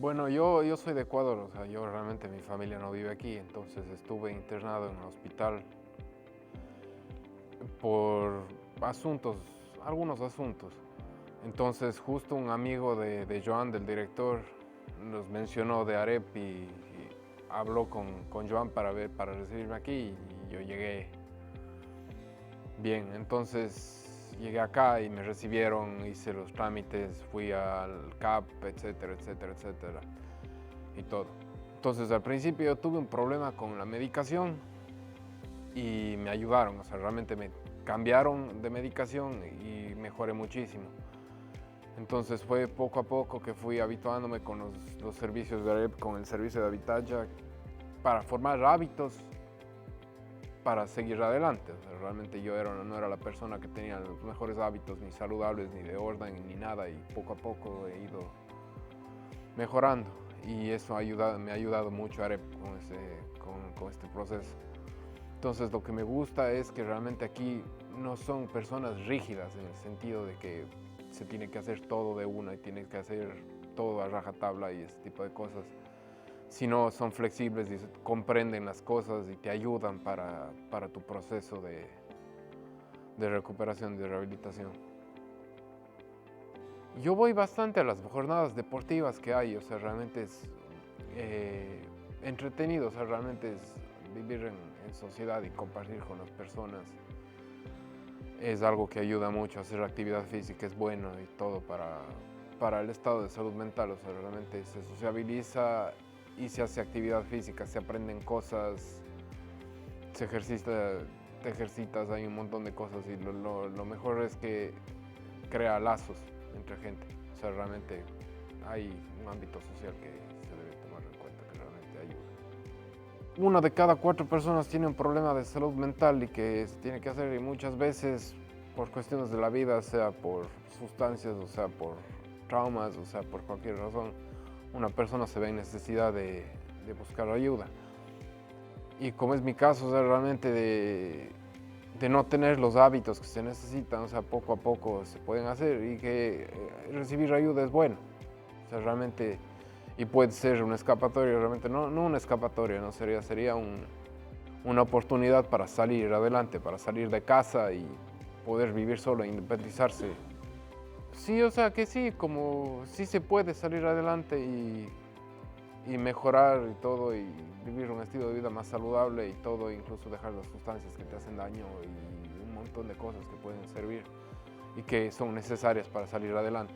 Bueno, yo soy de Ecuador, o sea, yo realmente mi familia no vive aquí, entonces estuve internado en un hospital por asuntos, algunos asuntos. Entonces justo un amigo de Joan, del director, nos mencionó de AREP y habló con Joan para recibirme aquí y yo llegué bien. Entonces llegué acá y me recibieron, hice los trámites, fui al CAP, etcétera, etcétera, etcétera, y todo. Entonces al principio yo tuve un problema con la medicación y me ayudaron, o sea, realmente me cambiaron de medicación y mejoré muchísimo. Entonces fue poco a poco que fui habituándome con los servicios de AREP, con el servicio de Habitalla, para formar hábitos para seguir adelante. O sea, realmente yo no era la persona que tenía los mejores hábitos, ni saludables, ni de orden, ni nada, y poco a poco he ido mejorando. Y eso me ha ayudado mucho AREP con este proceso. Entonces lo que me gusta es que realmente aquí no son personas rígidas en el sentido de que se tiene que hacer todo de una y tienes que hacer todo a rajatabla y ese tipo de cosas, sino son flexibles y comprenden las cosas y te ayudan para tu proceso de recuperación y de rehabilitación. Yo voy bastante a las jornadas deportivas que hay, o sea, realmente es entretenido, o sea, realmente es vivir en sociedad y compartir con las personas. Es algo que ayuda mucho, hacer actividad física es bueno y todo para el estado de salud mental, o sea, realmente se sociabiliza y se hace actividad física, se aprenden cosas, se ejercita, te ejercitas, hay un montón de cosas y lo mejor es que crea lazos entre gente, o sea, realmente hay un ámbito social que se debe tomar en cuenta, que realmente ayuda. Una de cada 4 personas tiene un problema de salud mental y que se tiene que hacer y muchas veces por cuestiones de la vida, sea por sustancias, o sea por traumas, o sea por cualquier razón, una persona se ve en necesidad de buscar ayuda. Y como es mi caso, o sea, realmente de no tener los hábitos que se necesitan, o sea, poco a poco se pueden hacer y que recibir ayuda es bueno. O sea, realmente, y puede ser una escapatoria, realmente no una escapatoria, no sería una oportunidad para salir adelante, para salir de casa y poder vivir solo, independizarse. Sí, o sea que sí, como sí se puede salir adelante y mejorar y todo y vivir un estilo de vida más saludable y todo, incluso dejar las sustancias que te hacen daño y un montón de cosas que pueden servir y que son necesarias para salir adelante.